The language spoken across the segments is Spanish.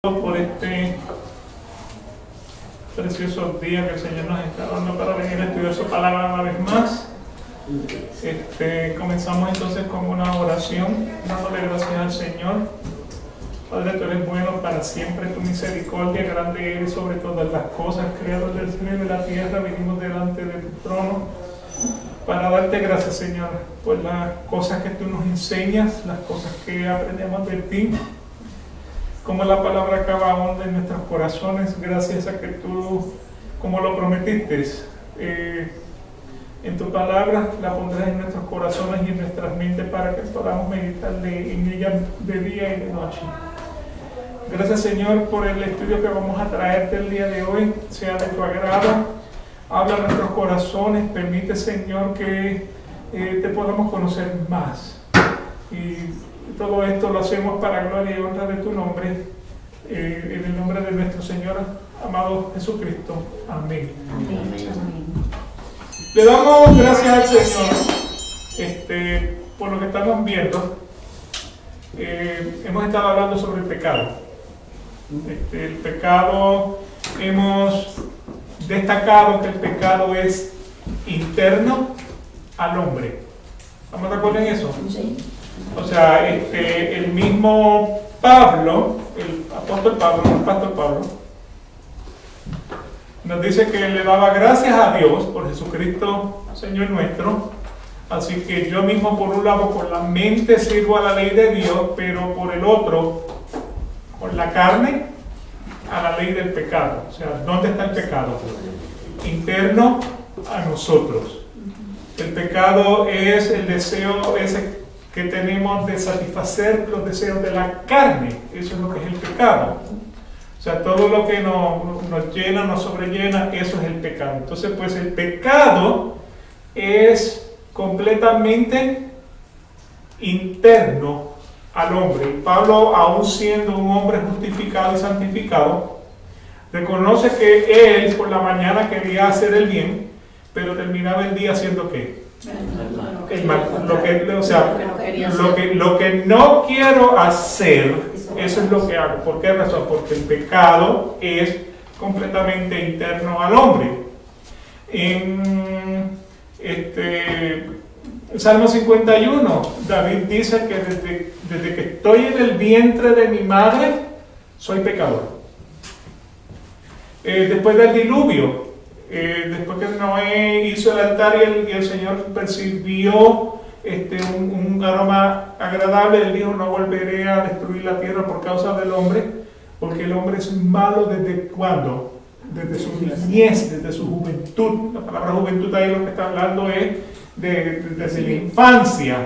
Por este precioso día que el Señor nos está dando para venir a estudiar su palabra una vez más. Comenzamos entonces con una oración, dándole gracias al Señor. Padre, tú eres bueno para siempre, tu misericordia grande eres sobre todas las cosas, creador del cielo y de la tierra. Venimos delante de tu trono para darte gracias, Señor, por las cosas que tú nos enseñas, las cosas que aprendemos de ti. Como la palabra acaba honda en nuestros corazones, gracias a que tú, como lo prometiste, en tu palabra la pondrás en nuestros corazones y en nuestras mentes para que podamos meditar en ella de día y de noche. Gracias, Señor, por el estudio que vamos a traerte el día de hoy, sea de tu agrado. Habla en nuestros corazones, permite, Señor, que te podamos conocer más. Y todo esto lo hacemos para gloria y honra de tu nombre, en el nombre de nuestro Señor amado Jesucristo. Amén. Amén. Le damos gracias al Señor por lo que estamos viendo. Hemos estado hablando sobre el pecado. El pecado, hemos destacado que el pecado es interno al hombre. ¿Estamos de acuerdo en eso? Sí. O sea, el mismo Pablo, el apóstol Pablo, el pastor Pablo, nos dice que le daba gracias a Dios por Jesucristo, Señor nuestro. Así que yo mismo, por un lado, por la mente sirvo a la ley de Dios, pero por el otro, por la carne, a la ley del pecado. O sea, ¿dónde está el pecado? Interno a nosotros. El pecado es el deseo ese que tenemos de satisfacer los deseos de la carne. Eso es lo que es el pecado. O sea, todo lo que nos llena, nos sobrellena, eso es el pecado. Entonces, pues el pecado es completamente interno al hombre. Y Pablo, aun siendo un hombre justificado y santificado, reconoce que él por la mañana quería hacer el bien, pero terminaba el día haciendo ¿qué? El mal. Lo que no quiero hacer, eso es lo que hago. ¿Por qué razón? Porque el pecado es completamente interno al hombre. En el Salmo 51, David dice que desde que estoy en el vientre de mi madre, soy pecador. Después del diluvio, después que Noé hizo el altar y el Señor percibió un aroma agradable, él dijo: no volveré a destruir la tierra por causa del hombre, porque el hombre es malo ¿desde cuándo? Desde su niñez, desde su juventud. La palabra juventud ahí lo que está hablando es desde la infancia.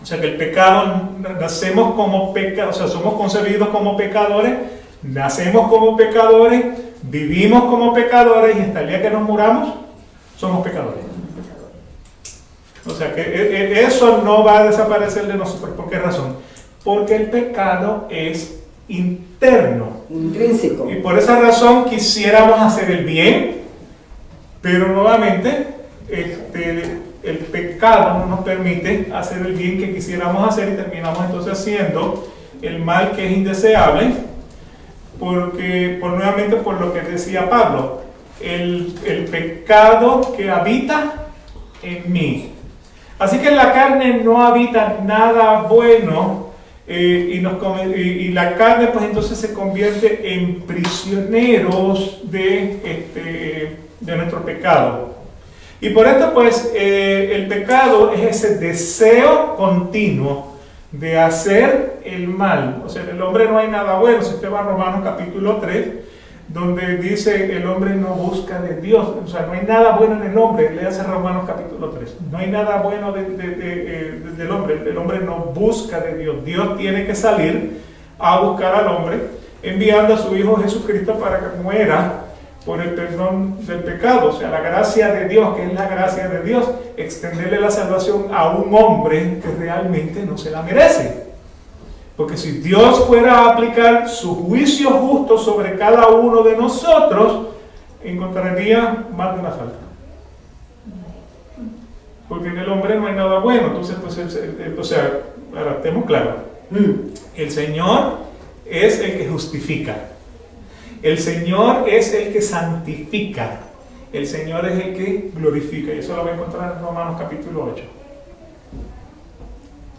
O sea que el pecado, nacemos como pecadores, o sea, somos concebidos como pecadores, nacemos como pecadores, vivimos como pecadores y hasta el día que nos muramos, somos pecadores. O sea que eso no va a desaparecer de nosotros. ¿Por qué razón? Porque el pecado es interno. Intrínseco. Y por esa razón quisiéramos hacer el bien, pero nuevamente el pecado no nos permite hacer el bien que quisiéramos hacer y terminamos entonces haciendo el mal que es indeseable. Porque nuevamente por lo que decía Pablo, el pecado que habita en mí. Así que en la carne no habita nada bueno, y la carne pues entonces se convierte en prisioneros de nuestro pecado. Y por esto pues el pecado es ese deseo continuo de hacer el mal. O sea, en el hombre no hay nada bueno. Si usted va a Romanos capítulo 3, donde dice el hombre no busca de Dios. O sea, no hay nada bueno en el hombre. Léase Romanos capítulo 3. No hay nada bueno del hombre. El hombre no busca de Dios. Dios tiene que salir a buscar al hombre, enviando a su Hijo Jesucristo para que muera por el perdón del pecado. O sea, la gracia de Dios, que es la gracia de Dios, extenderle la salvación a un hombre que realmente no se la merece. Porque si Dios fuera a aplicar su juicio justo sobre cada uno de nosotros, encontraría más de una falta. Porque en el hombre no hay nada bueno. Entonces, pues, ahora estemos claros. El Señor es el que justifica. El Señor es el que santifica. El Señor es el que glorifica. Y eso lo voy a encontrar en Romanos capítulo 8.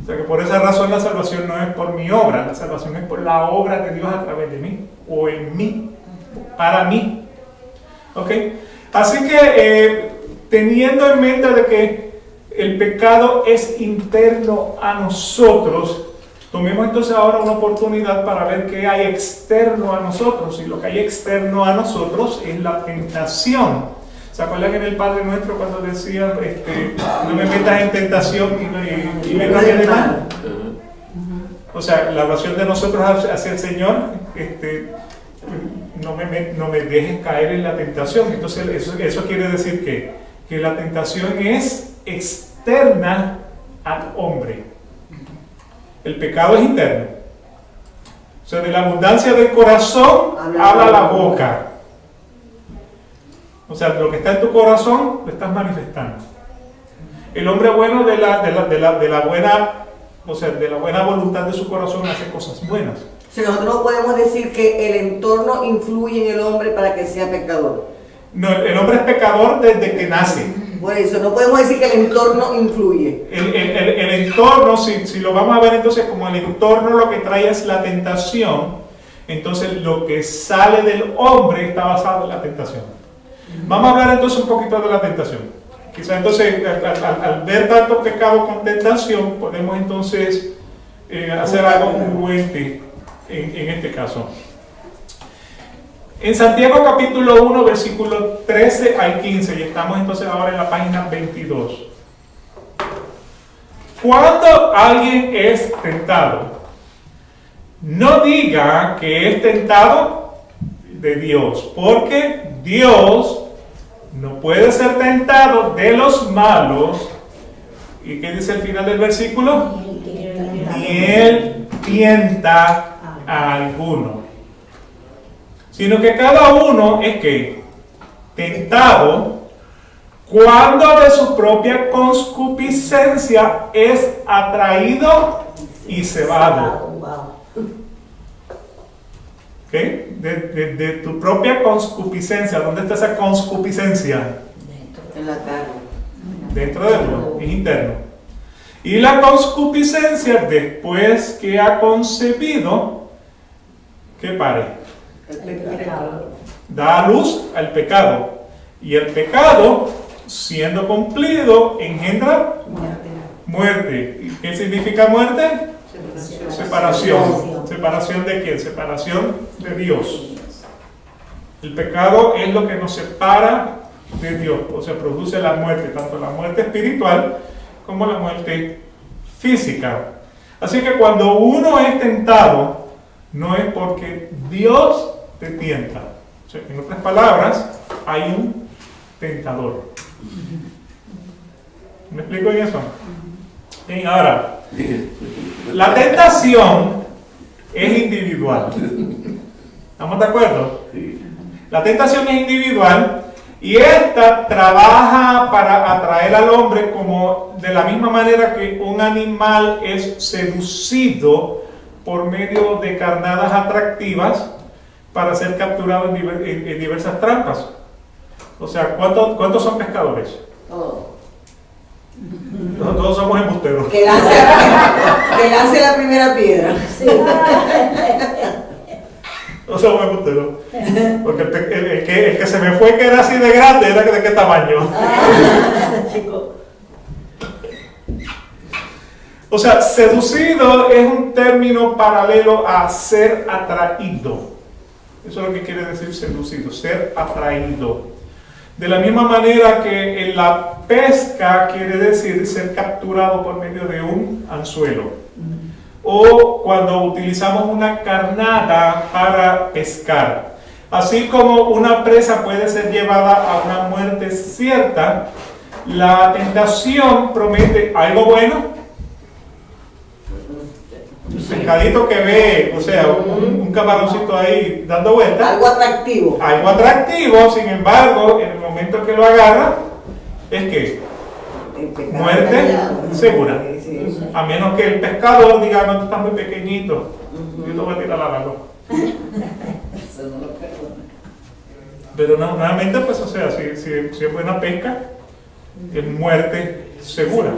O sea que por esa razón la salvación no es por mi obra, la salvación es por la obra de Dios a través de mí, o en mí, para mí. ¿Ok? Así que teniendo en mente de que el pecado es interno a nosotros, tomemos entonces ahora una oportunidad para ver qué hay externo a nosotros. Y lo que hay externo a nosotros es la tentación. ¿Se acuerdan en el Padre Nuestro cuando decía, no me metas en tentación y me cambie de mal? O sea, la oración de nosotros hacia el Señor, no me dejes caer en la tentación. Entonces eso quiere decir que la tentación es externa al hombre. El pecado es interno. O sea, de la abundancia del corazón habla la boca. O sea, lo que está en tu corazón lo estás manifestando. El hombre bueno de la buena voluntad de su corazón hace cosas buenas. O sea, nosotros no podemos decir que el entorno influye en el hombre para que sea pecador. No, el hombre es pecador desde que nace. Por eso, no podemos decir que el entorno influye. El entorno, si lo vamos a ver entonces como el entorno lo que trae es la tentación, entonces lo que sale del hombre está basado en la tentación. Vamos a hablar entonces un poquito de la tentación. Quizás entonces al ver tanto pecado con tentación, podemos entonces hacer algo congruente en este caso. En Santiago capítulo 1, versículo 13 al 15, y estamos entonces ahora en la página 22. Cuando alguien es tentado, no diga que es tentado de Dios, porque Dios no puede ser tentado de los malos. ¿Y qué dice el final del versículo? Ni Él tienta a alguno, sino que cada uno es que tentado cuando de su propia concupiscencia es atraído y cebado. ¿Okay? De tu propia concupiscencia. ¿Dónde está esa concupiscencia? En la carne. Dentro de uno, es interno. Y la concupiscencia, después que ha concebido, ¿qué pare? El pecado. Da a luz al pecado. Y el pecado, siendo cumplido, engendra muerte. ¿Y qué significa muerte? Separación. ¿Separación de quién? Separación de Dios. El pecado es lo que nos separa de Dios, o sea, produce la muerte, tanto la muerte espiritual como la muerte física. Así que cuando uno es tentado, no es porque Dios te tienta. O sea, en otras palabras, hay un tentador. ¿Me explico en eso? Bien, ahora, la tentación es individual. ¿Estamos de acuerdo? La tentación es individual y esta trabaja para atraer al hombre como de la misma manera que un animal es seducido por medio de carnadas atractivas para ser capturado en diversas trampas. O sea, ¿cuántos son pescadores? Todos somos embusteros. Que lance la primera piedra. Sí. Todos somos embusteros. Porque el que se me fue que era así de grande, ¿era de qué tamaño? Chico. O sea, seducido es un término paralelo a ser atraído. Eso es lo que quiere decir seducido, ser atraído. De la misma manera que en la pesca quiere decir ser capturado por medio de un anzuelo. O cuando utilizamos una carnada para pescar. Así como una presa puede ser llevada a una muerte cierta, la tentación promete algo bueno. Un pescadito que ve, o sea, un camaroncito ahí dando vueltas. Algo atractivo. Algo atractivo, sin embargo, en el momento que lo agarra, es que muerte segura. A menos que el pescador diga, no, tú estás muy pequeñito, Dios lo va a tirar al agua. Eso no lo perdona. Pero no, nuevamente, pues, o sea, si es buena pesca, es muerte segura.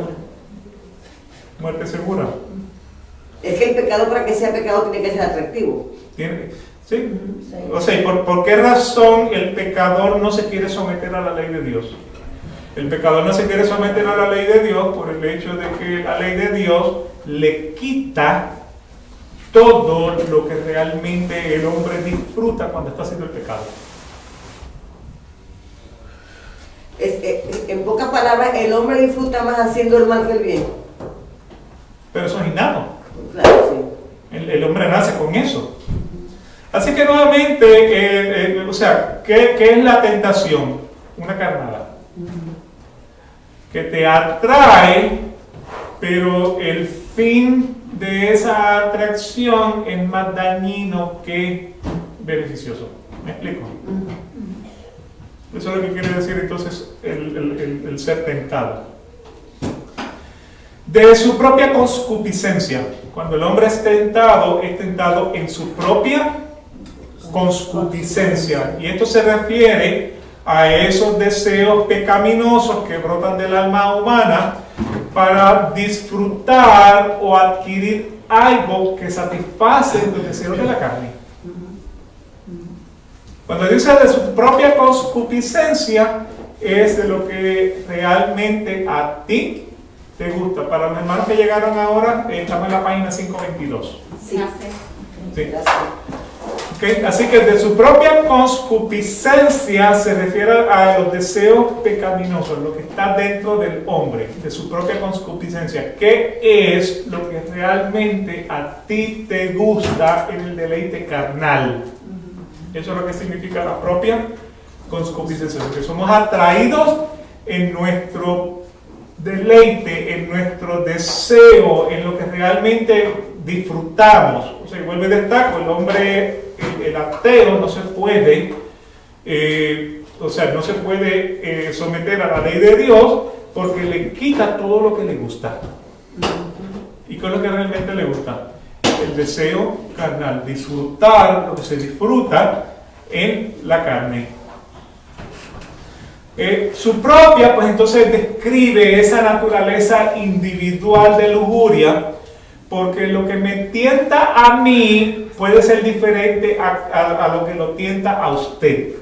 Muerte segura. Es que el pecado, para que sea pecado, tiene que ser atractivo. Sí. O sea, ¿y por qué razón el pecador no se quiere someter a la ley de Dios? El pecador no se quiere someter a la ley de Dios por el hecho de que la ley de Dios le quita todo lo que realmente el hombre disfruta cuando está haciendo el pecado. En pocas palabras, el hombre disfruta más haciendo el mal que el bien. Pero eso es innato. Claro, sí. El hombre nace con eso. Así que nuevamente, o sea, ¿qué es la tentación? Una carnada. Que te atrae, pero el fin de esa atracción es más dañino que beneficioso. ¿Me explico? Eso es lo que quiere decir entonces el ser tentado. De su propia concupiscencia. Cuando el hombre es tentado en su propia concupiscencia. Y esto se refiere a esos deseos pecaminosos que brotan del alma humana para disfrutar o adquirir algo que satisface los deseos de la carne. Cuando dice de su propia concupiscencia, es de lo que realmente a ti te gusta. Para los hermanos que llegaron ahora, estamos en la página 522. Sí. Sí. Gracias. Okay. Así que de su propia concupiscencia se refiere a los deseos pecaminosos, lo que está dentro del hombre, de su propia concupiscencia. ¿Qué es lo que realmente a ti te gusta en el deleite carnal? Eso es lo que significa la propia concupiscencia, porque somos atraídos en nuestro deleite, en nuestro deseo, en lo que realmente disfrutamos. O sea, vuelvo y destaco, el hombre, el ateo no se puede, no se puede someter a la ley de Dios porque le quita todo lo que le gusta. ¿Y qué es lo que realmente le gusta? El deseo carnal, disfrutar lo que se disfruta en la carne. Su propia, pues entonces describe esa naturaleza individual de lujuria, porque lo que me tienta a mí puede ser diferente a lo que lo tienta a usted.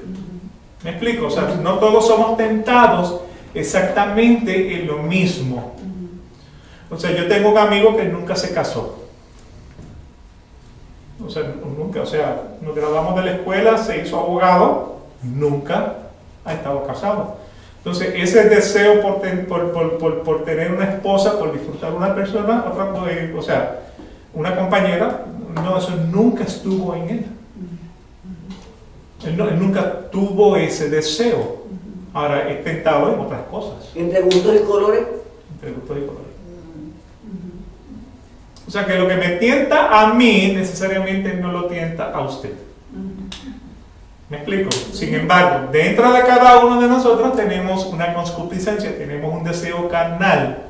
¿Me explico? O sea, no todos somos tentados exactamente en lo mismo. O sea, yo tengo un amigo que nunca se casó. O sea, nos graduamos de la escuela, se hizo abogado, nunca ha estado casado. Entonces, ese deseo por tener una esposa, por disfrutar una persona, una compañera, no, eso nunca estuvo en él. Él nunca tuvo ese deseo. Ahora, es tentado en otras cosas. Entre gustos y colores. Entre gustos y colores. O sea que lo que me tienta a mí necesariamente no lo tienta a usted. ¿Me explico? Sin embargo, dentro de cada uno de nosotros tenemos una concupiscencia, tenemos un deseo carnal,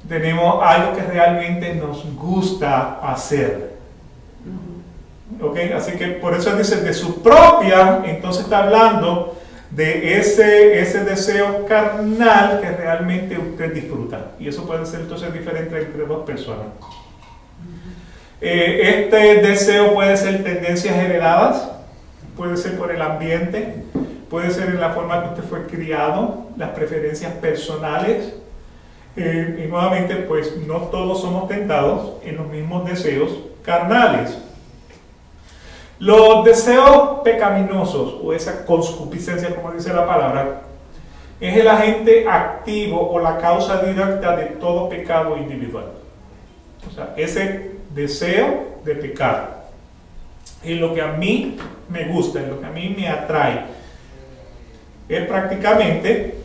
tenemos algo que realmente nos gusta hacer. ¿Ok? Así que por eso dice de su propia, entonces está hablando de ese deseo carnal que realmente usted disfruta. Y eso puede ser entonces diferente entre dos personas. Este deseo puede ser tendencias heredadas, puede ser por el ambiente, puede ser en la forma que usted fue criado, las preferencias personales. Y nuevamente, pues no todos somos tentados en los mismos deseos carnales. Los deseos pecaminosos o esa concupiscencia, como dice la palabra, es el agente activo o la causa directa de todo pecado individual. O sea, ese deseo de pecar es lo que a mí me gusta, es lo que a mí me atrae. Es prácticamente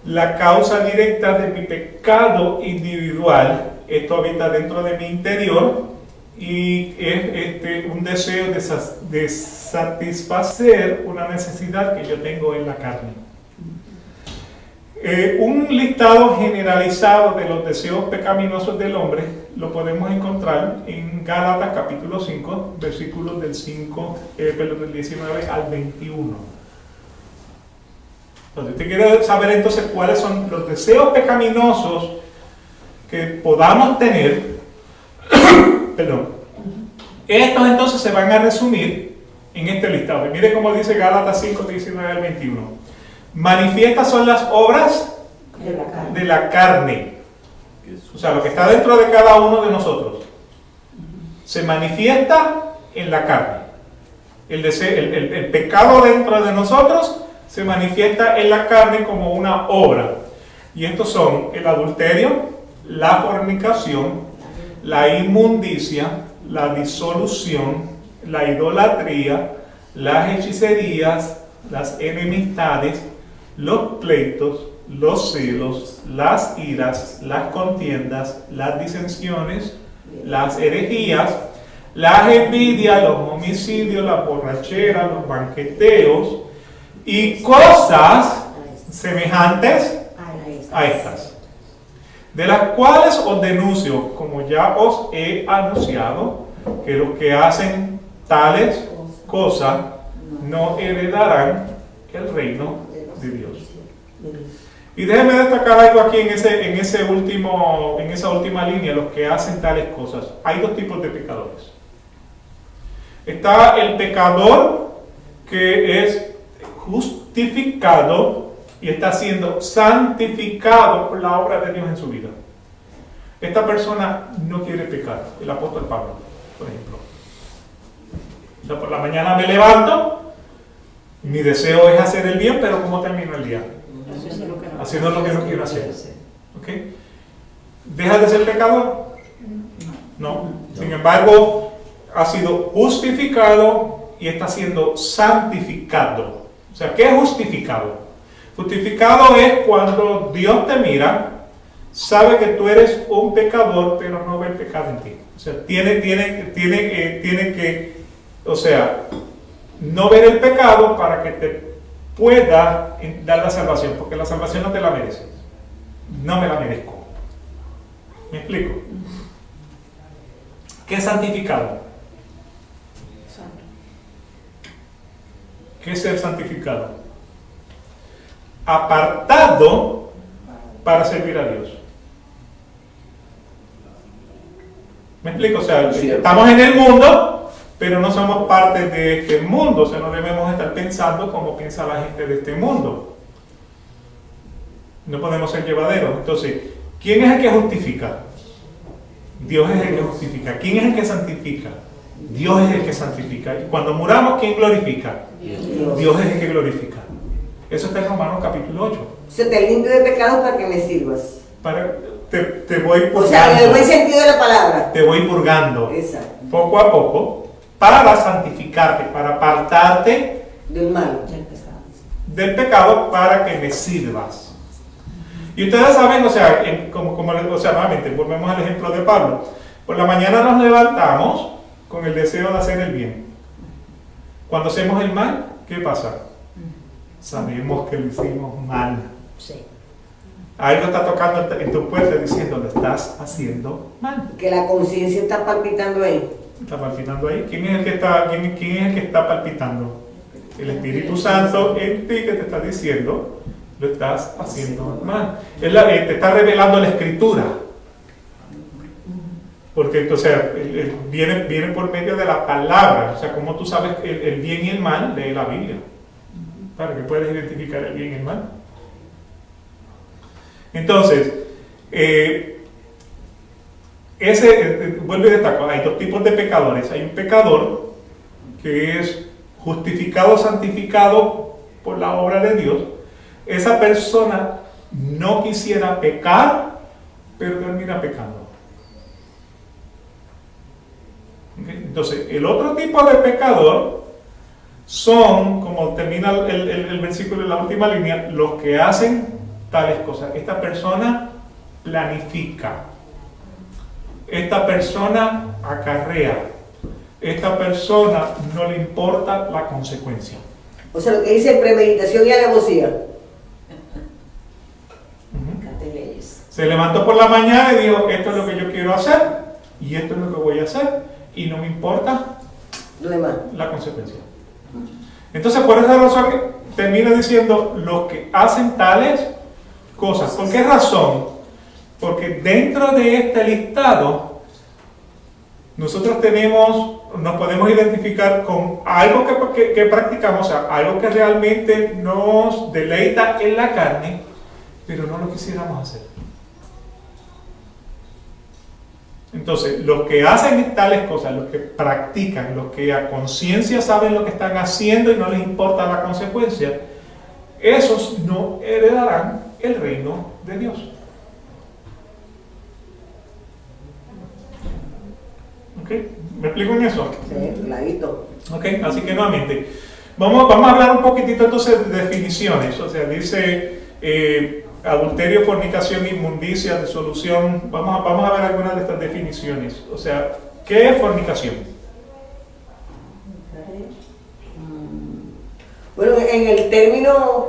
la causa directa de mi pecado individual. Esto habita dentro de mi interior y es un deseo de satisfacer una necesidad que yo tengo en la carne. Un listado generalizado de los deseos pecaminosos del hombre lo podemos encontrar en Gálatas capítulo 5, versículos del 19 al 21. Entonces, usted quiere saber entonces cuáles son los deseos pecaminosos que podamos tener. Perdón. Estos entonces se van a resumir en este listado. Y mire cómo dice Gálatas 5, 19 al 21. Manifiestas son las obras de la carne. O sea, lo que está dentro de cada uno de nosotros. Se manifiesta en la carne. El pecado dentro de nosotros se manifiesta en la carne como una obra. Y estos son el adulterio, la fornicación, la inmundicia, la disolución, la idolatría, las hechicerías, las enemistades, los pleitos, los celos, las iras, las contiendas, las disensiones, las herejías, las envidias, los homicidios, las borracheras, los banqueteos y cosas semejantes a estas, de las cuales os denuncio, como ya os he anunciado, que los que hacen tales cosas no heredarán el reino de Dios. Y déjeme destacar algo aquí en esa última línea, los que hacen tales cosas. Hay dos tipos de pecadores. Está el pecador que es justificado y está siendo santificado por la obra de Dios en su vida. Esta persona no quiere pecar. El apóstol Pablo, por ejemplo. O sea, por la mañana me levanto, mi deseo es hacer el bien, pero ¿cómo termino el día? Haciendo lo que no quiero hacer. ¿Ok? ¿Deja de ser pecador? No. Sin embargo, ha sido justificado y está siendo santificado. O sea, ¿qué es justificado? Justificado es cuando Dios te mira, sabe que tú eres un pecador, pero no ve el pecado en ti. O sea, tiene que, o sea, no ver el pecado para que te pueda dar la salvación, porque la salvación no te la mereces. No me la merezco. ¿Me explico? ¿Qué es santificado? ¿Qué es ser santificado? Apartado para servir a Dios. ¿Me explico? O sea, estamos en el mundo, pero no somos parte de este mundo. O sea, no debemos estar pensando como piensa la gente de este mundo. No podemos ser llevaderos. Entonces, ¿quién es el que justifica? Dios es el que justifica. ¿Quién es el que santifica? Dios es el que santifica. Y cuando muramos, ¿quién glorifica? Dios es el que glorifica. Eso está en Romanos capítulo 8. Se te limpio de pecados para que me sirvas. Te voy purgando. O sea, en el buen sentido de la palabra. Te voy purgando. Exacto. Poco a poco, para santificarte, para apartarte Del mal. del pecado, para que me sirvas. Y ustedes saben, o sea, nuevamente, volvemos al ejemplo de Pablo. Por la mañana nos levantamos con el deseo de hacer el bien. Cuando hacemos el mal, ¿qué pasa? Sabemos que lo hicimos mal. Sí. Algo está tocando en tu puerta diciendo, lo estás haciendo mal. Que la conciencia está palpitando ahí. ¿Está palpitando ahí? ¿Quién es el que está palpitando? El Espíritu Santo en ti que te está diciendo, lo estás haciendo mal. Te está revelando la Escritura. Porque entonces viene por medio de la palabra. O sea, como tú sabes el bien y el mal, lee la Biblia. Para que puedas identificar el bien y el mal. Entonces, vuelvo y destaco, hay dos tipos de pecadores. Hay un pecador que es justificado, santificado por la obra de Dios. Esa persona no quisiera pecar, pero termina pecando. ¿Okay? Entonces, el otro tipo de pecador son, como termina el versículo en la última línea, los que hacen tales cosas. Esta persona planifica. Esta persona acarrea. Esta persona no le importa la consecuencia. O sea, lo que dice premeditación y alevosía. Se levantó por la mañana y dijo, esto es lo que yo quiero hacer y esto es lo que voy a hacer y no me importa Lo demás. la consecuencia. Entonces, por esa razón termina diciendo los que hacen tales cosas. ¿Por qué razón? Porque dentro de este listado nosotros nos podemos identificar con algo que practicamos, o sea, algo que realmente nos deleita en la carne, pero no lo quisiéramos hacer. Entonces, los que hacen tales cosas, los que practican, los que a conciencia saben lo que están haciendo y no les importa la consecuencia, esos no heredarán el reino de Dios. ¿Ok? ¿Me explico en eso? Sí, clarito. ¿Ok? Así que nuevamente, vamos a hablar un poquitito entonces de definiciones. O sea, dice adulterio, fornicación, inmundicia, disolución. Vamos a ver algunas de estas definiciones. O sea, ¿qué es fornicación? Bueno, en el término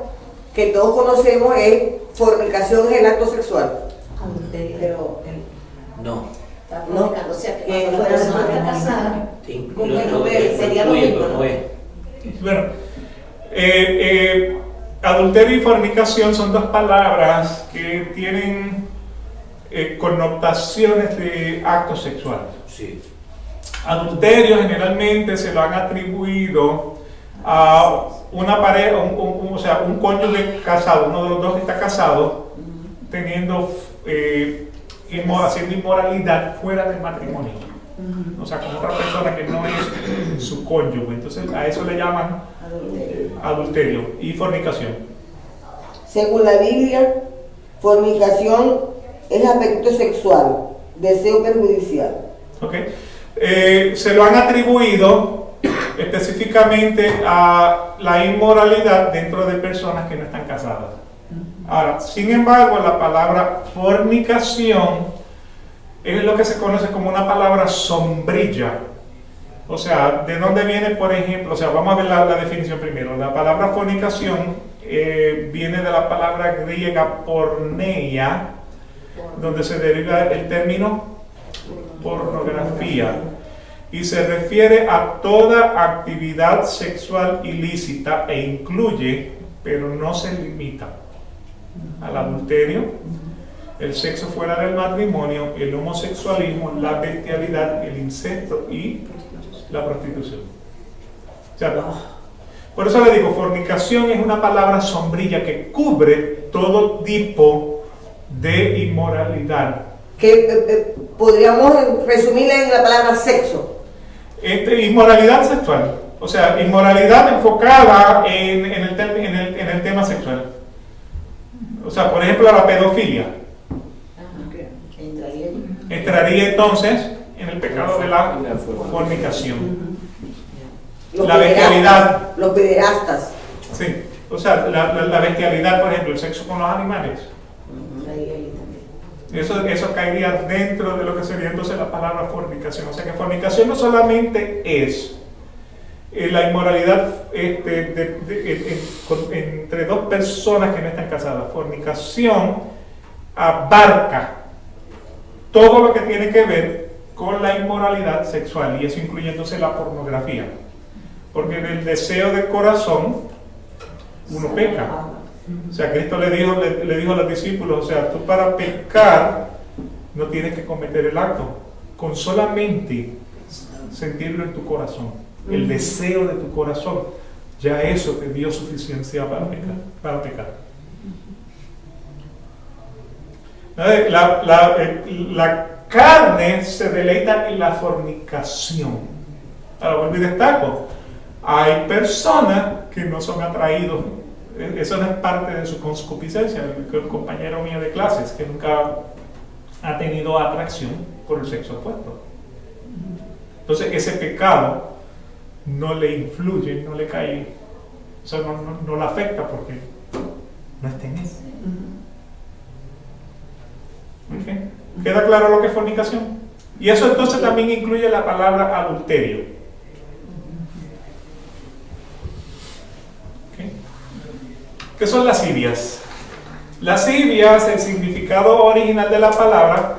que todos conocemos es fornicación es el acto sexual. Pero No. está No, fornicando, o sea, que que cuando la fuera persona está matrimonio. casada, Sí, ¿con qué no ve? Sería lo incluye, mismo, pero ¿no? no es. Bueno, adulterio y fornicación son dos palabras que tienen connotaciones de actos sexuales. Sí. Adulterio generalmente se lo han atribuido a una pareja, o sea, un cónyuge casado, uno de los dos que está casado, teniendo, haciendo inmoralidad fuera del matrimonio. O sea, con otra persona que no es su cónyuge. Entonces, a eso le llaman adulterio y fornicación. Según la Biblia, fornicación es apetito sexual, deseo perjudicial. ¿Ok? Se lo han atribuido específicamente a la inmoralidad dentro de personas que no están casadas. Ahora, sin embargo, la palabra fornicación es lo que se conoce como una palabra sombrilla. O sea, ¿de dónde viene, por ejemplo? O sea, vamos a ver la definición primero. La palabra fornicación viene de la palabra griega porneia, donde se deriva el término pornografía, y se refiere a toda actividad sexual ilícita e incluye, pero no se limita, al adulterio, el sexo fuera del matrimonio, el homosexualismo, la bestialidad, el incesto y la prostitución. O sea, por eso le digo, fornicación es una palabra sombrilla que cubre todo tipo de inmoralidad. Que podríamos resumirla en la palabra sexo. Inmoralidad sexual, o sea, inmoralidad enfocada en el tema sexual. O sea, por ejemplo, la pedofilia entraría entonces en el pecado de la fornicación. La bestialidad. Los pederastas. Sí, o sea, la bestialidad, por ejemplo, el sexo con los animales. Eso caería dentro de lo que sería entonces la palabra fornicación. O sea que fornicación no solamente es la inmoralidad entre dos personas que no están casadas. Fornicación abarca todo lo que tiene que ver con la inmoralidad sexual, y eso incluye entonces la pornografía. Porque en el deseo del corazón uno peca. O sea, Cristo le dijo a los discípulos, o sea, tú para pecar no tienes que cometer el acto, con solamente sentirlo en tu corazón, el deseo de tu corazón, ya eso te dio suficiencia para pecar. La carne se deleita en la fornicación. Ahora vuelvo y destaco, hay personas que no son atraídos. Eso no es parte de su concupiscencia. El compañero mío de clases que nunca ha tenido atracción por el sexo opuesto. Entonces ese pecado no le influye, no le cae, o sea, no le afecta porque no está en él. ¿Okay? ¿Queda claro lo que es fornicación? Y eso entonces también incluye la palabra adulterio. ¿Qué son lascivias? Lascivias, el significado original de la palabra,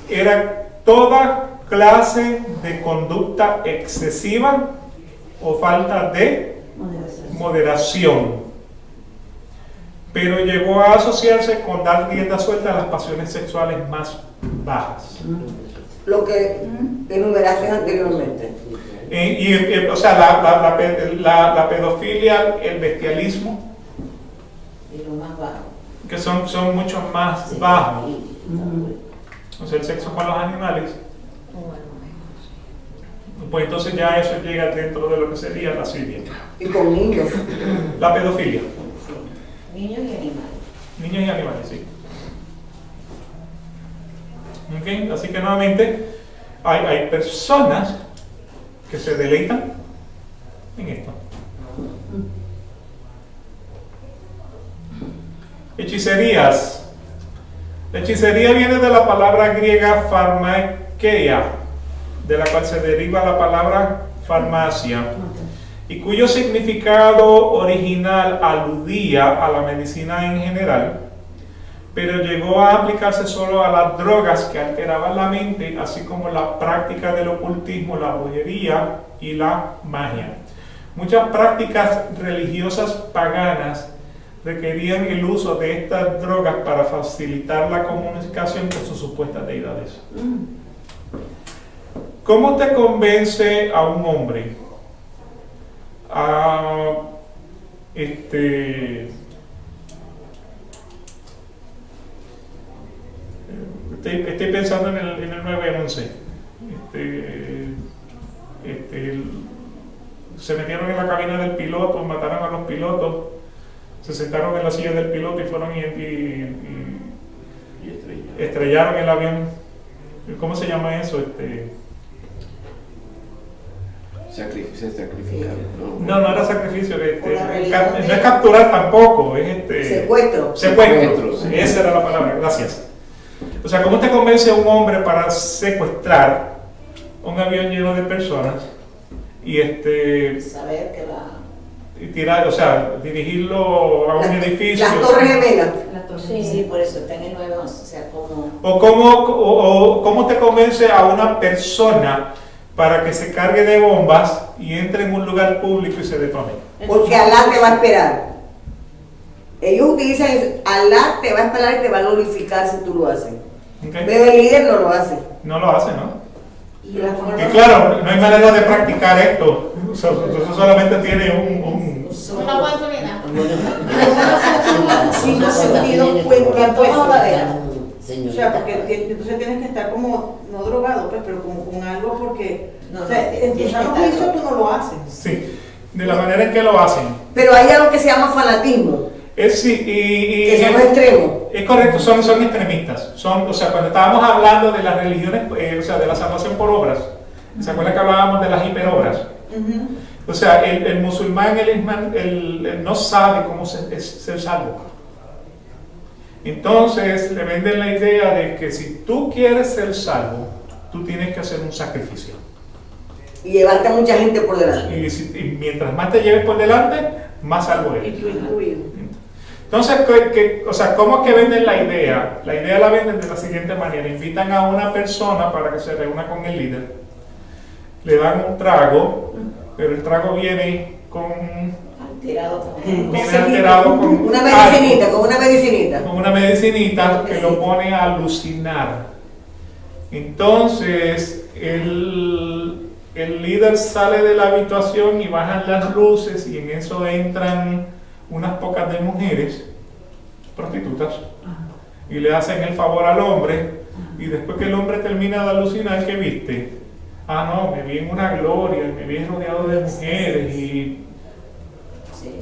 era toda clase de conducta excesiva o falta de moderación. Pero llegó a asociarse con dar rienda suelta a las pasiones sexuales más bajas. Lo que enumeraste anteriormente. O sea, la pedofilia, el bestialismo, Y lo más bajo. que son mucho más bajos. O sea, el sexo con los animales. Pues entonces ya eso llega dentro de lo que sería la lascivia. Y con niños. La pedofilia. Niños y animales. Niños y animales, sí. ¿Ok? Así que nuevamente hay personas que se deleitan en esto. Hechicerías. La hechicería viene de la palabra griega pharmakeia, de la cual se deriva la palabra farmacia, y cuyo significado original aludía a la medicina en general, pero llegó a aplicarse solo a las drogas que alteraban la mente, así como la práctica del ocultismo, la brujería y la magia. Muchas prácticas religiosas paganas requerían el uso de estas drogas para facilitar la comunicación con sus supuestas deidades. ¿Cómo te convence a un hombre estoy pensando en el 911. Se metieron en la cabina del piloto, mataron a los pilotos, se sentaron en la silla del piloto y fueron y estrellaron el avión. ¿Cómo se llama eso? Se sacrificaron. No era sacrificio. Por la religión No es capturar tampoco, es Secuestro. secuestro. Sí. Esa era la palabra, gracias. O sea, ¿cómo te convence a un hombre para secuestrar un avión lleno de personas y Saber que y tirar, o sea, dirigirlo a un edificio? Las Torres Gemelas. Sí, por eso está en el 911. O sea, como. O cómo te convence a una persona para que se cargue de bombas y entre en un lugar público y se detone. Porque Alá te va a esperar. Ellos utilizan eso. Alá te va a esperar y te va a glorificar si tú lo haces. ¿Okay? Pero el líder no lo hace. No lo hace, ¿no? Y la forma. Y claro, no hay manera de practicar esto. O sea, eso solamente tiene un Una oportunidad. Si no se dio cuenta, pues, Señor. o sea, porque entonces tienes que estar como, no drogado, pues, pero como con algo porque, No, o sea, en tu tienes sano que estar juicio tú no lo haces. Sí, de la manera en que lo hacen. Pero hay algo que se llama fanatismo. Sí, Que son los extremos. es correcto, son extremistas. O sea, cuando estábamos hablando de las religiones, o sea, de la salvación por obras, ¿se acuerdan que hablábamos de las hiperobras? O sea, el musulmán, él no sabe cómo ser salvo. Entonces le venden la idea de que si tú quieres ser salvo, tú tienes que hacer un sacrificio. Y llevarte a mucha gente por delante. Y mientras más te lleves por delante, más salvo Y eres. tú incluido. Entonces, o sea, ¿cómo que venden la idea? La idea la venden de la siguiente manera. Invitan a una persona para que se reúna con el líder. Le dan un trago, pero el trago viene alterado con Una medicinita, con una medicinita. con una medicinita que lo pone a alucinar. Entonces, el líder sale de la habitación y bajan las luces y en eso entran unas pocas de mujeres prostitutas y le hacen el favor al hombre y después que el hombre termina de alucinar, ¿qué viste? No, me vi en una gloria, me vi rodeado de mujeres y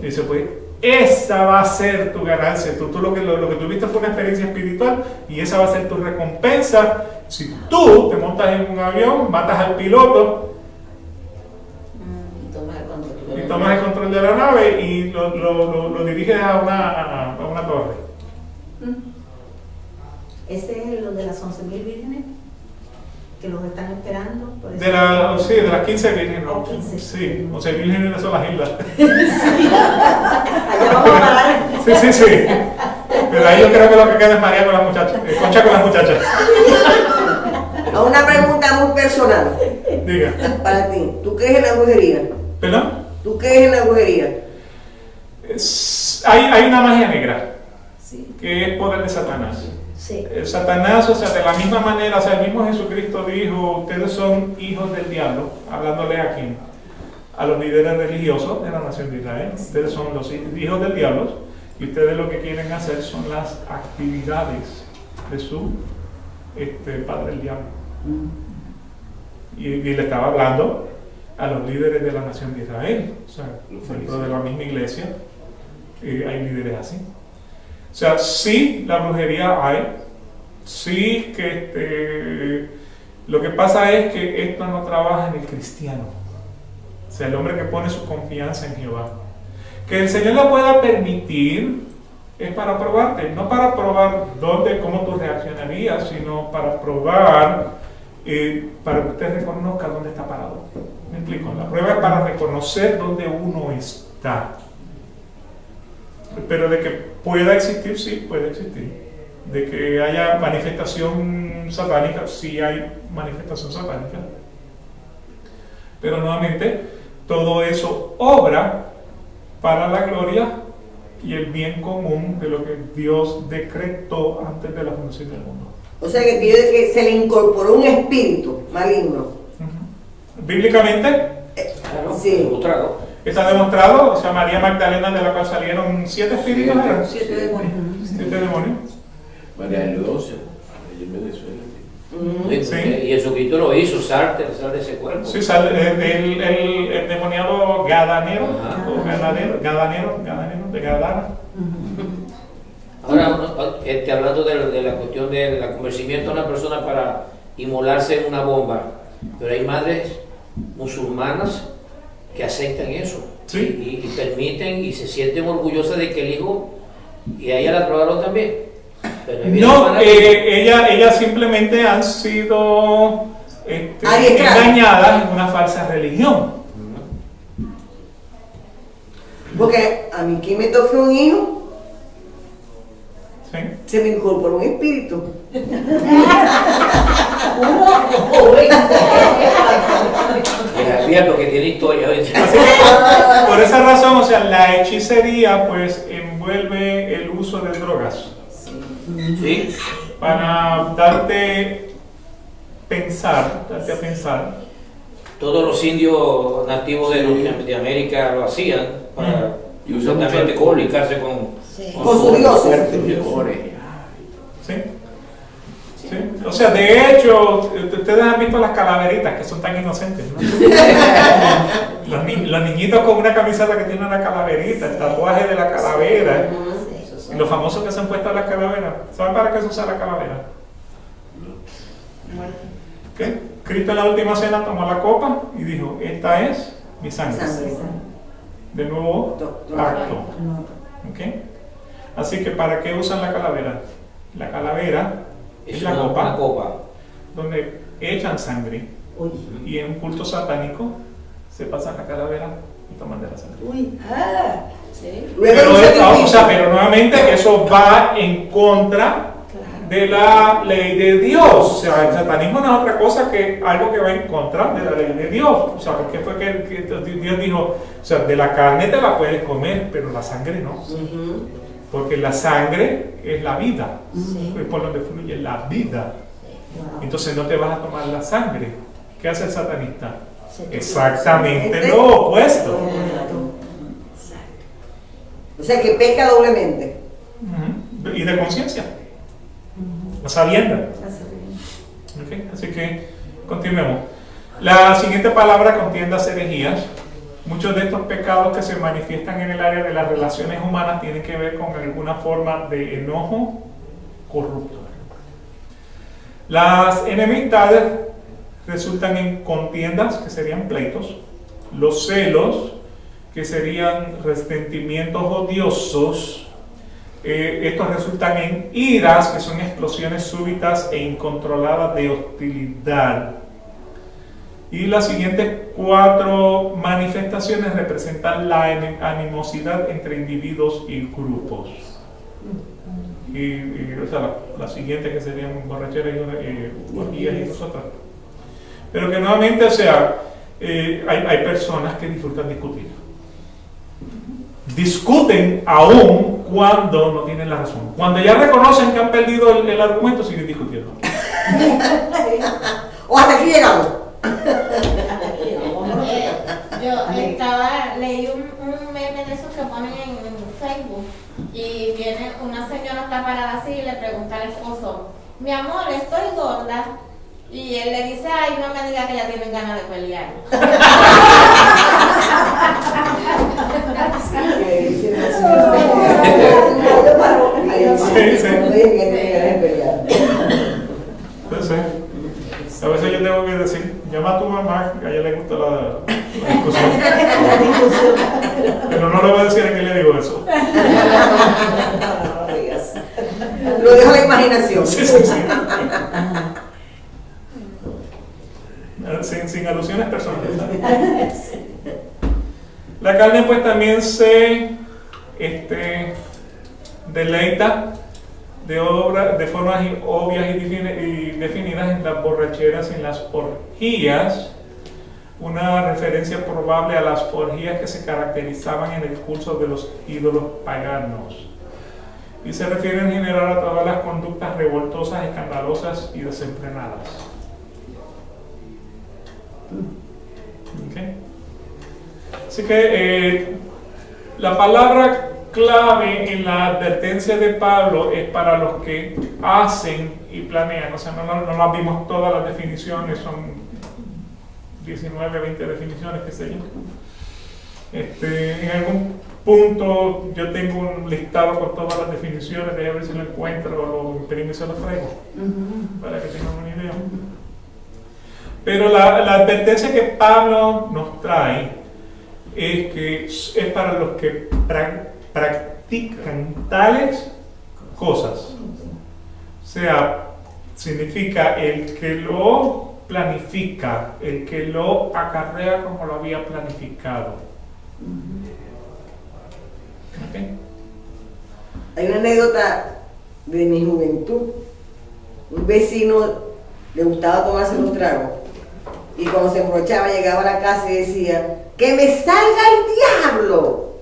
dice, pues esa va a ser tu ganancia. Tú lo que tuviste fue una experiencia espiritual y esa va a ser tu recompensa. Si tú te montas en un avión, matas al piloto y tomas el control de la nave y lo diriges a una torre. Ese es lo de las 11.000 vírgenes que los están esperando. Por eso. De las 15 vírgenes. Oh, 15. Sí, 11 vírgenes son las islas. Allá vamos a parar. Sí. Pero ahí yo creo que lo que queda es María con las muchachas, Concha con las muchachas. A una pregunta muy personal Diga. para ti. ¿Tú crees en la brujería? ¿Perdón? ¿Tú crees en la brujería? Hay una magia negra, Sí, que es poder de Satanás. sí. Satanás, o sea, de la misma manera, o sea, el mismo Jesucristo dijo, ustedes son hijos del diablo, hablándole a quién, a los líderes religiosos de la nación de Israel. Ustedes son los hijos del diablo y ustedes lo que quieren hacer son las actividades de su padre el diablo. Y le estaba hablando a los líderes de la nación de Israel, o sea, dentro de la misma iglesia hay líderes así. O sea, sí, la brujería hay, sí que lo que pasa es que esto no trabaja en el cristiano, o sea, el hombre que pone su confianza en Jehová. Que el Señor lo pueda permitir es para probarte, no para probar cómo tú reaccionarías, sino para probar, para que usted reconozca dónde está parado. ¿Me explico? La prueba es para reconocer dónde uno está. Pero de que pueda existir, sí, puede existir. De que haya manifestación satánica, sí hay manifestación satánica. Pero nuevamente, todo eso obra para la gloria y el bien común de lo que Dios decretó antes de la fundación del mundo. O sea que se le incorporó un espíritu maligno. Bíblicamente Claro, Sí. demostrado. está demostrado, o sea, María Magdalena, de la cual salieron 7 espíritus, ¿verdad? 7 demonios. 7 demonios. María de Lodosa, allí en Venezuela. Sí. Y Jesucristo lo hizo, sal de ese cuerpo. Sí, sale el demoniado gadanero, Ajá. o gadanero de Gadara. Ahora, hablando de la cuestión del convencimiento de una persona para inmolarse en una bomba, pero hay madres musulmanas que aceptan eso. Sí. Y permiten y se sienten orgullosas de que el hijo, y a ella la probaron también. Pero ahí viene No, el fanático. ellas simplemente han sido Adiestradas. engañadas en una falsa religión. Porque a mí que me toque un hijo, ¿Sí? se me incorporó un espíritu. Les advierto que tiene historia. Así que por esa razón, o sea, la hechicería pues envuelve el uso de drogas Sí. para darte a pensar. Todos los indios nativos de América lo hacían para Y usan mucho justamente alcohol. comunicarse con Con su Dios. ¿Sí? ¿Sí? O sea, de hecho, ustedes han visto las calaveritas que son tan inocentes, ¿no? los niñitos con una camiseta que tiene una calaverita, el tatuaje de la calavera, y los famosos que se han puesto las calaveras. ¿Saben para qué se usa la calavera? ¿Qué? Cristo en la última cena tomó la copa y dijo, esta es mi sangre. De nuevo pacto. ¿Ok? Así que ¿para qué usan la calavera? La calavera es la una copa copa. donde echan sangre y en un culto satánico se pasan la calavera y toman de la sangre. Sí. Luego Pero, un sacrificio. pero nuevamente eso va en contra de la ley de Dios. O sea, el satanismo no es otra cosa que algo que va en contra de la ley de Dios. O sea, ¿qué fue que Dios dijo? O sea, de la carne te la puedes comer, pero la sangre no. Porque la sangre es la vida, es por donde fluye la vida. Entonces no te vas a tomar la sangre. ¿Qué hace el satanista? Exactamente lo opuesto. O sea que peca doblemente. Y de conciencia, a sabienda. Ok, así que continuemos. La siguiente palabra contiendas herejías. Muchos de estos pecados que se manifiestan en el área de las relaciones humanas tienen que ver con alguna forma de enojo corrupto. Las enemistades resultan en contiendas, que serían pleitos, los celos, que serían resentimientos odiosos, estos resultan en iras, que son explosiones súbitas e incontroladas de hostilidad. Y las siguientes 4 manifestaciones representan la animosidad entre individuos y grupos. o sea, la siguiente que serían borracheras y orgías y nosotras. Pero que nuevamente, o sea, hay personas que disfrutan discutir. Discuten aún cuando no tienen la razón. Cuando ya reconocen que han perdido el argumento, siguen discutiendo. O hasta aquí llegamos. Leí un meme de esos que ponen en Facebook y viene una señora, está parada así y le pregunta al esposo: mi amor, estoy gorda. Y él le dice: ay, no me diga que ya tienen ganas de pelear. Entonces, a veces yo tengo que decir: llama a tu mamá, que a ella le gusta la discusión. Pero no le voy a decir a quién le digo eso. Lo dejo a la imaginación. Sí. Sin alusiones personales, ¿sabes? La carne pues también se deleita de formas obvias y definidas en las borracheras y en las orgías, una referencia probable a las orgías que se caracterizaban en el curso de los ídolos paganos, y se refiere en general a todas las conductas revoltosas, escandalosas y desenfrenadas. Okay. Así que la palabra clave en la advertencia de Pablo es para los que hacen y planean. O sea, no las vimos todas las definiciones, son 19, 20 definiciones, qué sé yo. En algún punto yo tengo un listado con todas las definiciones, de a ver si lo encuentro o lo imprimo y se lo traigo, para que tengan una idea. Pero la advertencia que Pablo nos trae es que es para los que practican tales cosas. O sea, significa el que lo planifica, el que lo acarrea como lo había planificado. ¿Okay? Hay una anécdota de mi juventud. Un vecino le gustaba tomarse los tragos. Y cuando se emborrachaba llegaba a la casa y decía: ¡que me salga el diablo!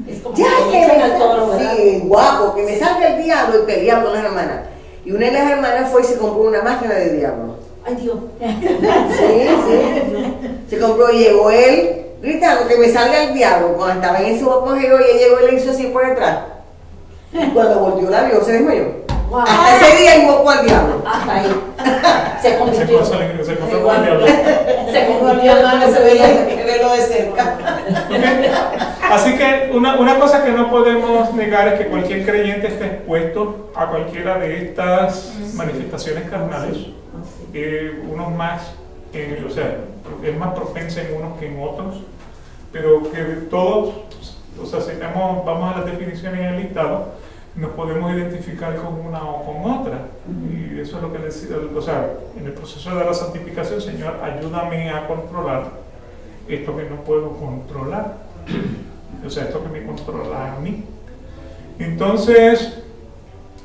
Es como Ya que que echan me al toro, salga, ¿verdad? sí, guapo, que me salga el diablo, y peleaba con las hermanas. Y una de las hermanas fue y se compró una máscara de diablo. Ay, Dios. Sí. Se compró y llegó él gritando: que me salga el diablo. Cuando estaba en ese apogeo, y él llegó y le hizo así por detrás. Y cuando volteó la vio, se desmayó. Wow. Hasta ese día invocó al diablo. Hasta ahí. Se convirtió. Se encontró con el diablo. Se convirtió en No se veía que verlo de cerca. Okay. Así que una cosa que no podemos negar es que cualquier creyente está expuesto a cualquiera de estas manifestaciones carnales. Unos más, o sea, es más propensa en unos que en otros, pero que de todos, o sea, si vamos a las definiciones en el listado, nos podemos identificar con una o con otra. Y eso es lo que les digo, o sea, en el proceso de la santificación: Señor, ayúdame a controlar esto que no puedo controlar, o sea, esto que me controla a mí. Entonces,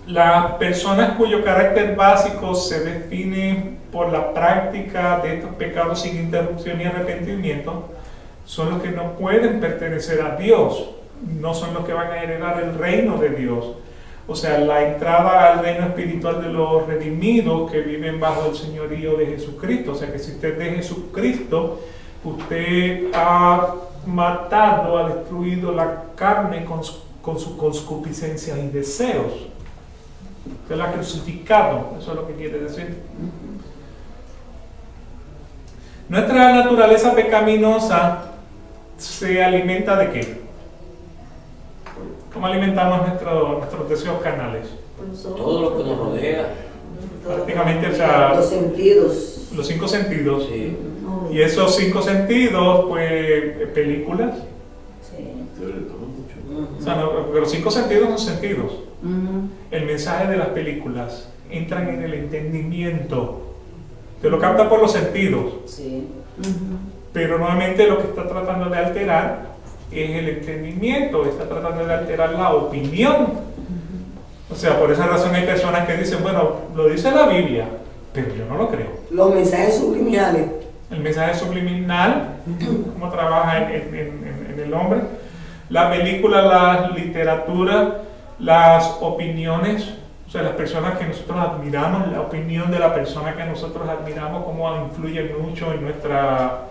las personas cuyo carácter básico se define por la práctica de estos pecados sin interrupción y arrepentimiento son los que no pueden pertenecer a Dios, no son los que van a heredar el reino de Dios. O sea, la entrada al reino espiritual de los redimidos que viven bajo el señorío de Jesucristo. O sea, que si usted es de Jesucristo, usted ha matado, ha destruido la carne con sus concupiscencias y deseos. Usted la ha crucificado, eso es lo que quiere decir. Nuestra naturaleza pecaminosa se alimenta ¿de qué? ¿Cómo alimentamos nuestros deseos carnales? Todo lo que nos rodea. Prácticamente, o sea, Los sentidos. los 5 sentidos. Sí. Y esos 5 sentidos, pues, películas. Sobre todo mucho. O sea, porque los 5 sentidos son sentidos. El mensaje de las películas entran en el entendimiento. Te lo capta por los sentidos. Sí. Pero nuevamente lo que está tratando de alterar es el entendimiento, está tratando de alterar la opinión. O sea, por esa razón hay personas que dicen, bueno, lo dice la Biblia, pero yo no lo creo. Los mensajes subliminales. El mensaje subliminal, cómo trabaja en el hombre, la película, la literatura, las opiniones, o sea, las personas que nosotros admiramos, la opinión de la persona que nosotros admiramos, cómo influye mucho en nuestra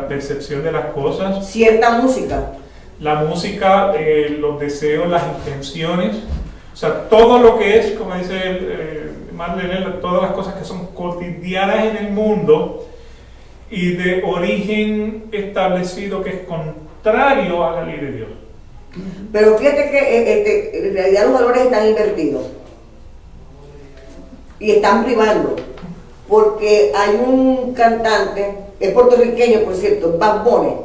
percepción de las cosas. Cierta música. La música, los deseos, las intenciones, o sea, todo lo que es, como dice Marlene, todas las cosas que son cotidianas en el mundo y de origen establecido que es contrario a la ley de Dios. Pero fíjate que en realidad los valores están invertidos y están privando, porque hay un cantante, es puertorriqueño por cierto, Bad Bunny.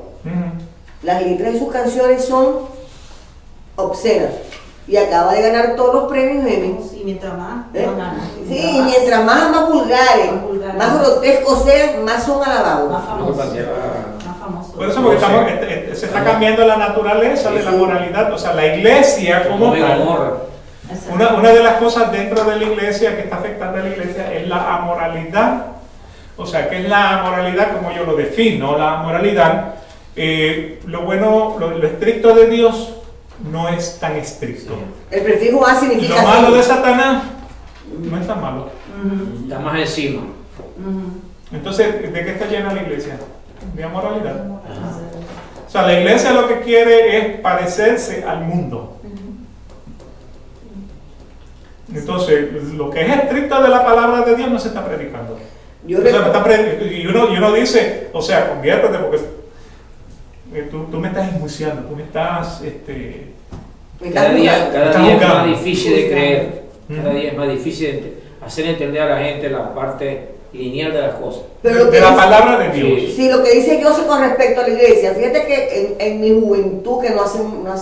Las letras de sus canciones son obscenas y acaba de ganar todos los premios Emmy. Y mientras más, ¿Eh? más ganan. Sí, y mientras más vulgares, Más vulgares. más grotescos sean, más son alabados. Más famoso. Más Más famoso. Por eso, porque se está cambiando la naturaleza de la moralidad, o sea, la iglesia como tal. Exacto. Una de las cosas dentro de la iglesia que está afectando a la iglesia es la amoralidad. O sea, ¿qué es la amoralidad? Como yo lo defino, la amoralidad, lo bueno, lo estricto de Dios no es tan estricto. El prefijo A significa Lo malo sí. de Satanás no es tan malo. Está más encima. Entonces, ¿de qué está llena la iglesia? De amoralidad. O sea, la iglesia lo que quiere es parecerse al mundo. Entonces, lo que es estricto de la palabra de Dios no se está predicando. Yo O sea, recuerdo- y uno dice, o sea, conviértete porque tú me estás enjuiciando, tú me estás... me Cada está día, juzgando. cada Está día es juzgando. más difícil de creer. Ujú. Cada día es más difícil de hacer entender a la gente la parte lineal de las cosas. Pero lo que de la dice- palabra de Dios. Sí. Sí, lo que dice José con respecto a la iglesia, fíjate que en mi juventud, que no hace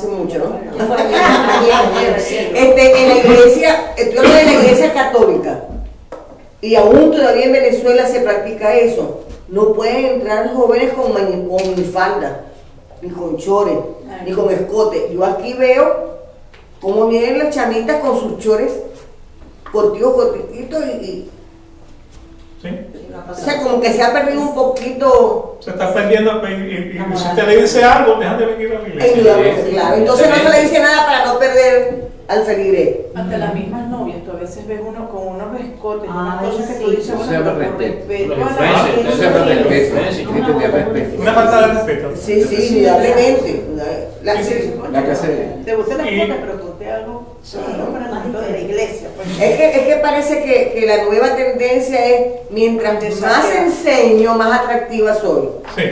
mucho, ¿no? En la iglesia, estoy hablando de la iglesia católica, y aún todavía en Venezuela se practica eso. No pueden entrar jóvenes con minifalda, ni con chores, ni con escote. Yo aquí veo cómo vienen las chamitas con sus chores cortitos y ¿Sí? o sea, como que se ha perdido un poquito. Se está perdiendo y si usted le dice algo, dejan de venir a la iglesia. Indudablemente, claro. Entonces no se le dice nada para no perder al feligrés. Ante las mismas novias, tú a veces ves uno con unos escotes, unas Ay, cosas que tú sí. dices, Eso bueno, se llama pero por respeto. respeto Los a la influencers, Eso se llama respeto. Cristo te respeto. Una falta de respeto. Sí, sí, indudablemente. La casa de... Te gusta la Y- escote, pero ponte algo para el ámbito de la iglesia. Pues. Es que parece que la nueva tendencia es, mientras más enseño, más atractiva soy. Sí.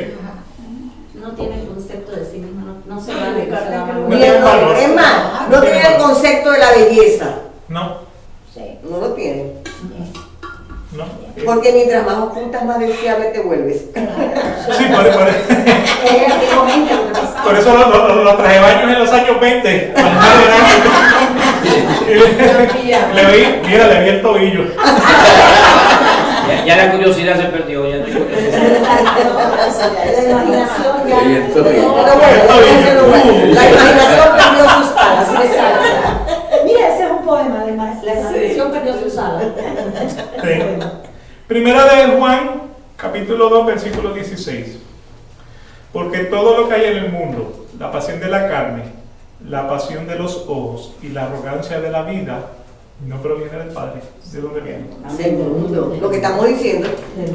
No tiene el concepto de sí misma, no se Sí, vale. buscar que No Ni tiene el- valor. es más, no tiene el concepto de la belleza. No, Sí. No lo tiene. no. Porque mientras más ocultas, más deseable te vuelves. Sí, por Antiguamente lo que pasaba. Por eso los trajebaños en los años 20. cuando le vi el tobillo. Ya la curiosidad se perdió. Ya no hay curiosidad. La imaginación ya. Y esto bien. Pero bueno, ese no es. La imaginación perdió sus alas. ¿Sí me sabe? Mira, ese es un poema de la imaginación perdió sus alas. Sí. Primera de Juan, capítulo 2, versículo 16. Porque todo lo que hay en el mundo, la pasión de la carne, la pasión de los ojos y la arrogancia de la vida, no proviene del Padre. ¿De dónde viene? Del mundo. Lo que estamos diciendo.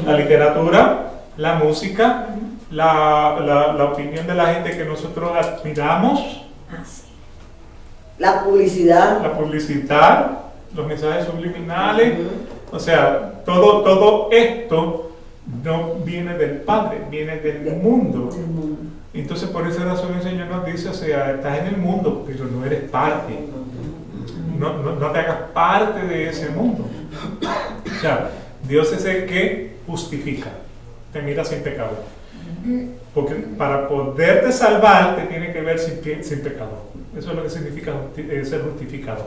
La literatura, la música, la opinión de la gente que nosotros admiramos, Ah, sí. La publicidad. la publicidad, los mensajes subliminales, o sea, todo esto no viene del Padre, viene del mundo. Entonces por esa razón el Señor nos dice, o sea, estás en el mundo, pero no eres parte. No te hagas parte de ese mundo. O sea, Dios es el que justifica, te mira sin pecado. Porque para poderte salvar te tiene que ver sin pecado. Eso es lo que significa ser justificado.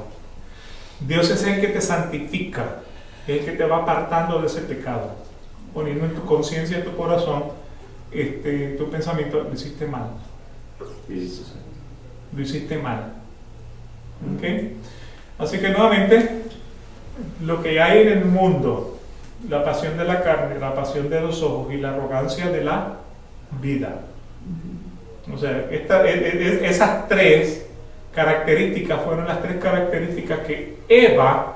Dios es el que te santifica, es el que te va apartando de ese pecado, poniendo en tu conciencia, en tu corazón, tu pensamiento, lo hiciste mal. Lo hiciste mal. ¿Ok? Así que nuevamente, lo que hay en el mundo, la pasión de la carne, la pasión de los ojos y la arrogancia de la vida. O sea, esas tres características fueron las tres características que Eva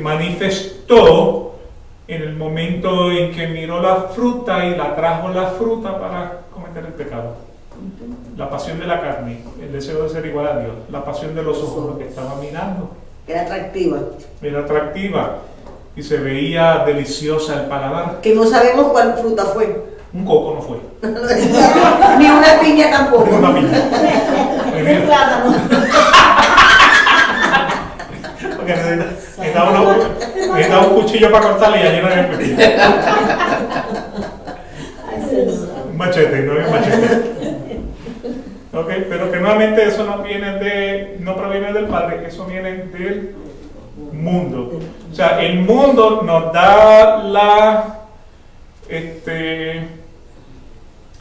manifestó en el momento en que miró la fruta y la trajo la fruta para cometer el pecado. La pasión de la carne, el deseo de ser igual a Dios, la pasión de los ojos, lo que estaba mirando. Era atractiva. Era atractiva y se veía deliciosa el paladar. Que no sabemos cuál fruta fue. Un coco no fue. Ni una piña tampoco. Una piña. Un plátano. Porque necesitaba un cuchillo para cortarle y allí no había cuchillo. Un machete, no había un machete. Ok, pero que nuevamente eso no proviene del Padre, eso viene del mundo. O sea, el mundo nos da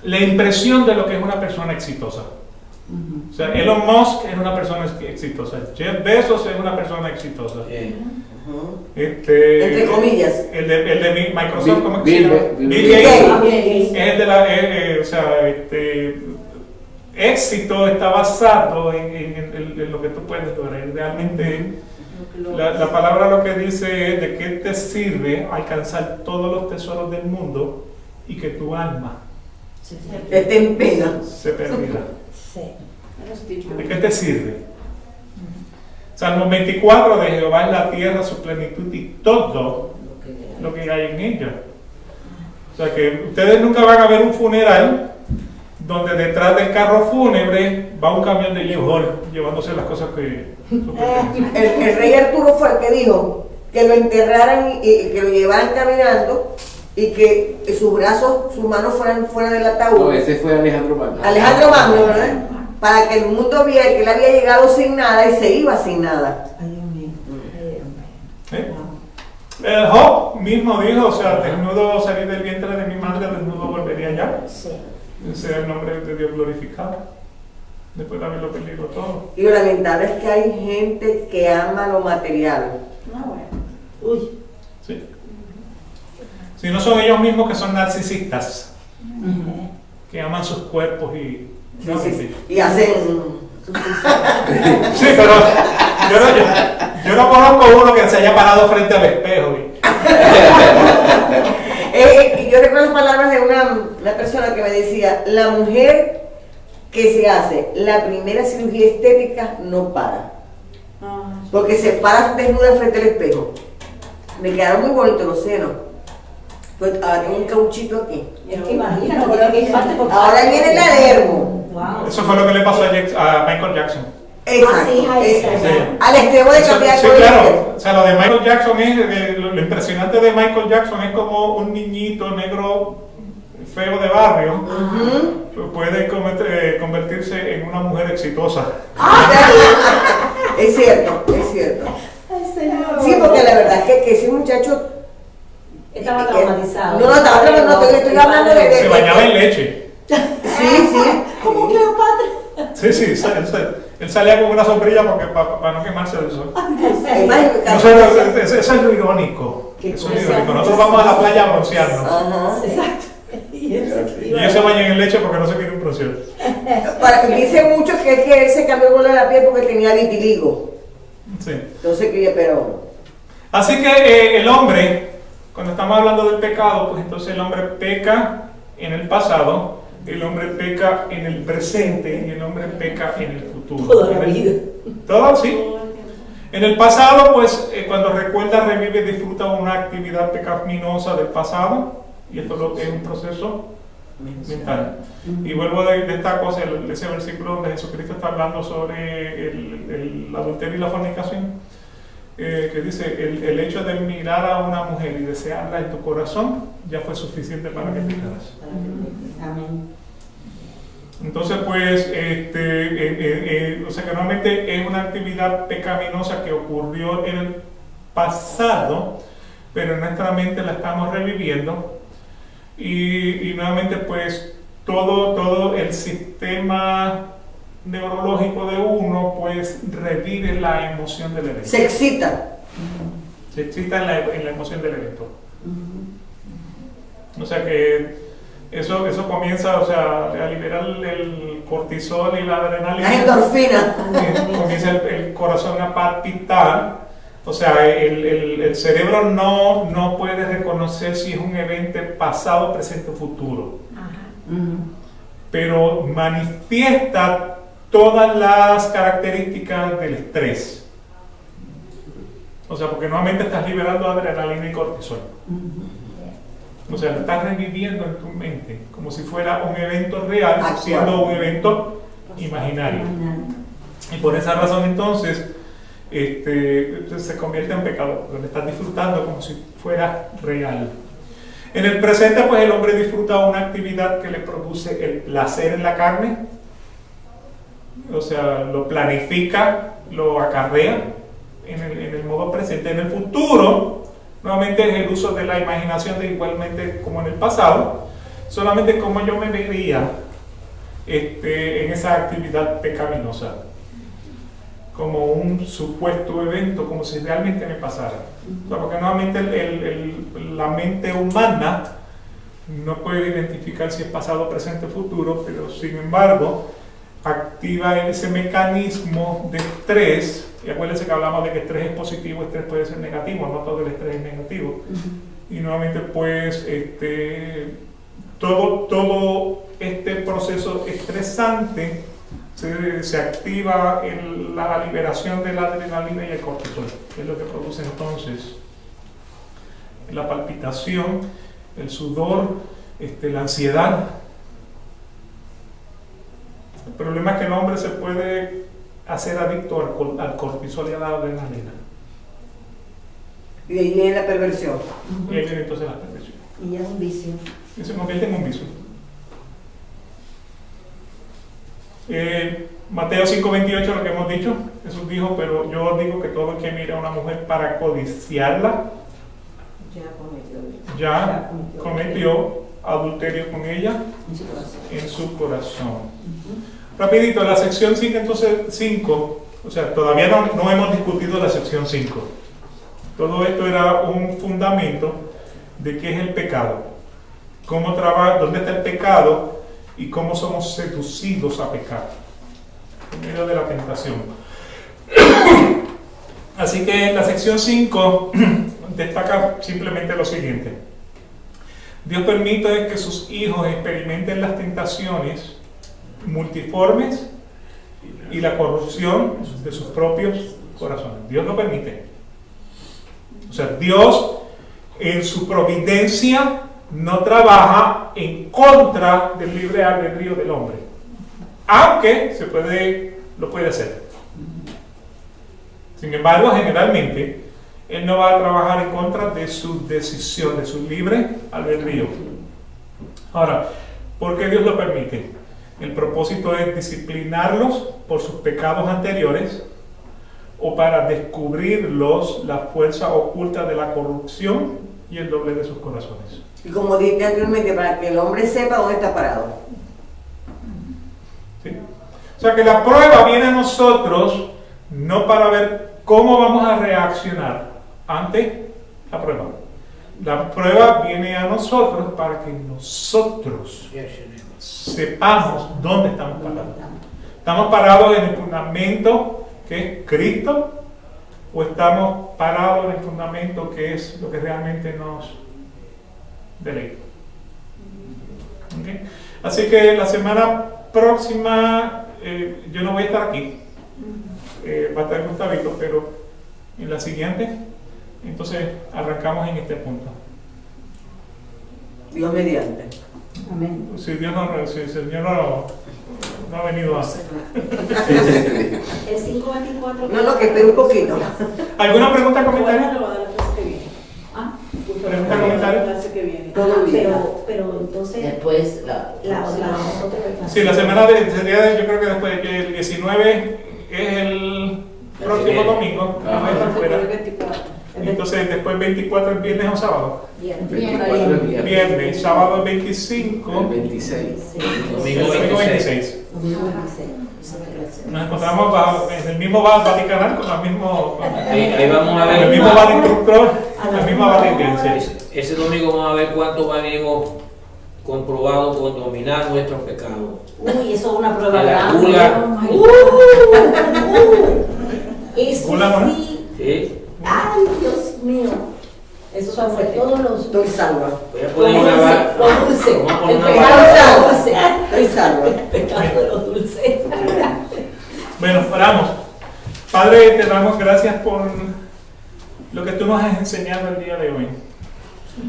la impresión de lo que es una persona exitosa. O sea, Elon Musk es una persona exitosa, Jeff Bezos es una persona exitosa. Entre comillas. El de Microsoft, ¿cómo que se Bill llama? Bill Bill Gates. Es el de la, éxito está basado en lo que tú puedes lograr. Realmente la palabra lo que dice es de qué te sirve alcanzar todos los tesoros del mundo y que tu alma Esté en pena. se perdiera. Sí. ¿De qué te sirve? Salmo 24, de Jehová es la tierra, su plenitud y todo lo que hay en ella. O sea que ustedes nunca van a ver un funeral donde detrás del carro fúnebre va un camión de U-Haul llevándose las cosas que El rey Arturo fue el que dijo que lo enterraran y que lo llevaran caminando y que sus brazos, sus manos fueran fuera del ataúd. No, ese fue Alejandro Magno. Alejandro Magno, ¿verdad? Para que el mundo viera que él había llegado sin nada y se iba sin nada. Ay, Dios mío. ¿Eh? Job mismo dijo, o sea, desnudo salí del vientre de mi madre, desnudo volvería allá. Sí. Ese es el nombre de Dios glorificado. Después de haberlo perdido todo. Y lo lamentable es que hay gente que ama lo material. No, bueno. Uy. ¿Sí? Si no son ellos mismos que son narcisistas, que aman sus cuerpos y... Sí, sí. Y hacen... Sí, pero yo no conozco uno que se haya parado frente al espejo. Yo recuerdo las palabras de una persona que me decía, la mujer que se hace la primera cirugía estética no para. Porque se para desnuda frente al espejo. Me quedaron muy bonitos los senos. Pues ahora tengo un cauchito aquí. Es que imagínate, porque hay parte por Ahora viene la dermo. Wow. Eso fue lo que le pasó a Michael Jackson. Exacto. sí, ahí está. Sí. Al extremo de cambiar Sí, todo claro. O sea, lo de Michael Jackson es, lo impresionante de Michael Jackson es como un niñito negro feo de barrio puede convertirse en una mujer exitosa. Es cierto, es cierto. Ay, señor. Sí, porque la verdad es que ese muchacho... Estaba traumatizado. No, estaba traumatizado, no, estoy hablando de... Se bañaba en leche. Sí, sí. Como Cleopatra. Sí, él salía con una sombrilla porque para no quemarse del sol. Además, Eso es lo irónico. Qué Eso es lo irónico. Nosotros vamos a la playa a broncearnos. Ajá. Exacto. Y Y ellos se bañan en leche porque no se quieren broncear. Dice mucho que es que él se cambió el color de la piel porque tenía vitiligo. Sí. Entonces, pero... Así que el hombre, cuando estamos hablando del pecado, pues entonces el hombre peca en el pasado, el hombre peca en el presente y el hombre peca en el futuro. toda la vida. Todo, sí. En el pasado, pues cuando recuerda, revive, disfruta una actividad pecaminosa del pasado, y esto lo que es un proceso mental. Y vuelvo de esta cosa, ese versículo donde Jesucristo está hablando sobre el adulterio y la fornicación, que dice, el hecho de mirar a una mujer y desearla en tu corazón ya fue suficiente para que pecaras. Amén. Entonces, pues, o sea que normalmente es una actividad pecaminosa que ocurrió en el pasado, pero en nuestra mente la estamos reviviendo y nuevamente, pues, todo el sistema neurológico de uno, pues revive la emoción del evento. Se excita. Se excita en la emoción del evento. O sea que eso comienza, o sea, a liberar el cortisol y la adrenalina. Las endorfinas. Comienza el corazón a palpitar. O sea, el cerebro no puede reconocer si es un evento pasado, presente o futuro. Pero manifiesta todas las características del estrés. O sea, porque nuevamente estás liberando adrenalina y cortisol. O sea, lo estás reviviendo en tu mente, como si fuera un evento real, siendo un evento imaginario. Y por esa razón entonces se convierte en pecado, porque lo estás disfrutando como si fuera real. En el presente, pues el hombre disfruta una actividad que le produce el placer en la carne, o sea, lo planifica, lo acarrea en el modo presente. En el futuro, nuevamente es el uso de la imaginación, de igualmente como en el pasado, solamente como yo me vería en esa actividad pecaminosa, como un supuesto evento, como si realmente me pasara. O sea, porque nuevamente la mente humana no puede identificar si es pasado, presente o futuro, pero sin embargo activa ese mecanismo de estrés. Y acuérdense que hablamos de que estrés es positivo, estrés puede ser negativo, no todo el estrés es negativo. Y nuevamente pues todo este proceso estresante se activa en la liberación de la adrenalina y el cortisol, que es lo que produce entonces la palpitación, el sudor, la ansiedad. El problema es que el hombre se puede hacer adicto al cortisol y a la adrenalina. Y ahí viene la perversión. Y ahí viene entonces la perversión. Y ya es un vicio. Y se convierte en un vicio. Mateo 5:28, lo que hemos dicho, Jesús dijo, pero yo os digo que todo el que mira a una mujer para codiciarla, ya cometió adulterio con ella en su corazón. Rapidito, la sección 5, entonces 5, o sea, todavía no hemos discutido la sección 5. Todo esto era un fundamento de qué es el pecado, cómo trabaja, dónde está el pecado y cómo somos seducidos a pecar en medio de la tentación. Así que en la sección 5 destaca simplemente lo siguiente: Dios permite que sus hijos experimenten las tentaciones multiformes y la corrupción de sus propios corazones. Dios lo permite. O sea, Dios en su providencia no trabaja en contra del libre albedrío del hombre, aunque lo puede hacer. Sin embargo, generalmente Él no va a trabajar en contra de su decisión, de su libre albedrío. Ahora, ¿por qué Dios lo permite? El propósito es disciplinarlos por sus pecados anteriores o para descubrirlos la fuerza oculta de la corrupción y el doble de sus corazones. Y como dije anteriormente, para que el hombre sepa dónde está parado. ¿Sí? O sea que la prueba viene a nosotros no para ver cómo vamos a reaccionar ante la prueba. La prueba viene a nosotros para que nosotros sepamos dónde estamos parados. ¿Estamos parados en el fundamento que es Cristo? ¿O estamos parados en el fundamento que es lo que realmente nos deleita? ¿Okay? Así que la semana próxima yo no voy a estar aquí. Va a estar Gustavito, pero en la siguiente, entonces arrancamos en este punto. Dios mediante. Amén. Si el Señor no ha venido antes. El 524. No, que espere un poquito. ¿Alguna pregunta, comentario? Lo va a dar la clase que viene. Ah, ¿Pregunta, comentario? La clase que viene. Todo bien. pero entonces Después la otra clase. Sí, la semana sería, yo creo que después que el 19 es el próximo domingo. Ah, Vamos a estar fuera. El 24. Entonces después 24 es viernes o sábado. Bien. 24 es viernes. Viernes, sábado es 25. El 26. Domingo Domingo 26. 26. Domingo 26. Nos encontramos en el mismo Vaticanal con la mismo, Ahí vamos a con el ver. mismo instructor, la misma Vaticanal. Ese domingo vamos a ver cuánto venimos comprobados con dominar nuestros pecados. Uy, eso es una prueba De la grande. gula. Oh my God. Eso Gula, ¿no? sí. ¿Sí? Ay, Dios mío. Eso son todos los Estoy salva. Voy a poner una barra. los dulces. Vamos a poner El una pecado barra. de los dulces. Estoy salva. El pecado de los dulces. Bueno, oramos. Padre, te damos gracias por lo que tú nos has enseñado el día de hoy.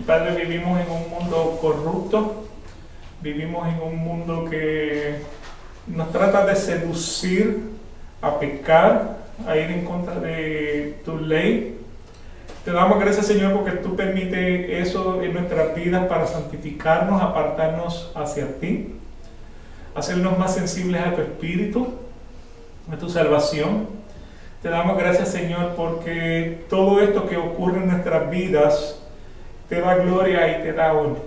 Padre, vivimos en un mundo corrupto, vivimos en un mundo que nos trata de seducir a pecar, a ir en contra de tu ley. Te damos gracias, Señor, porque tú permites eso en nuestras vidas para santificarnos, apartarnos hacia ti, hacernos más sensibles a tu espíritu, a tu salvación. Te damos gracias, Señor, porque todo esto que ocurre en nuestras vidas te da gloria y te da honra.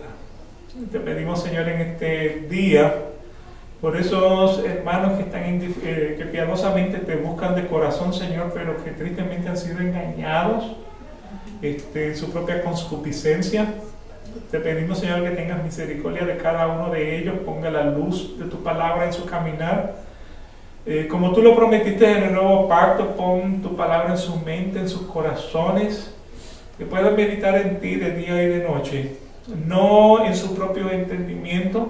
Te pedimos, Señor, en este día, por esos hermanos que están que piadosamente te buscan de corazón, Señor, pero que tristemente han sido engañados en su propia concupiscencia. Te pedimos, Señor, que tengas misericordia de cada uno de ellos, ponga la luz de tu palabra en su caminar. Como tú lo prometiste en el nuevo pacto, pon tu palabra en su mente, en sus corazones, que puedan meditar en ti de día y de noche, no en su propio entendimiento,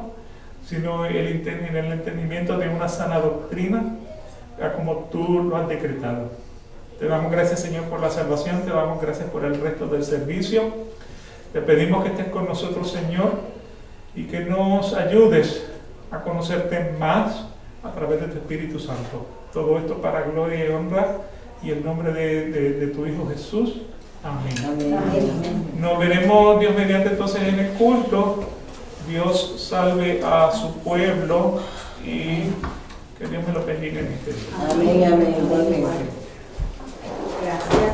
sino en el entendimiento de una sana doctrina, como tú lo has decretado. Te damos gracias, Señor, por la salvación, te damos gracias por el resto del servicio. Te pedimos que estés con nosotros, Señor, y que nos ayudes a conocerte más a través de tu Espíritu Santo. Todo esto para gloria y honra y el nombre de tu Hijo Jesús. Amén. Amén. Nos veremos, Dios mediante, entonces en el culto. Dios salve a su pueblo y que Dios me lo bendiga en este día. Amén, amén, igualmente.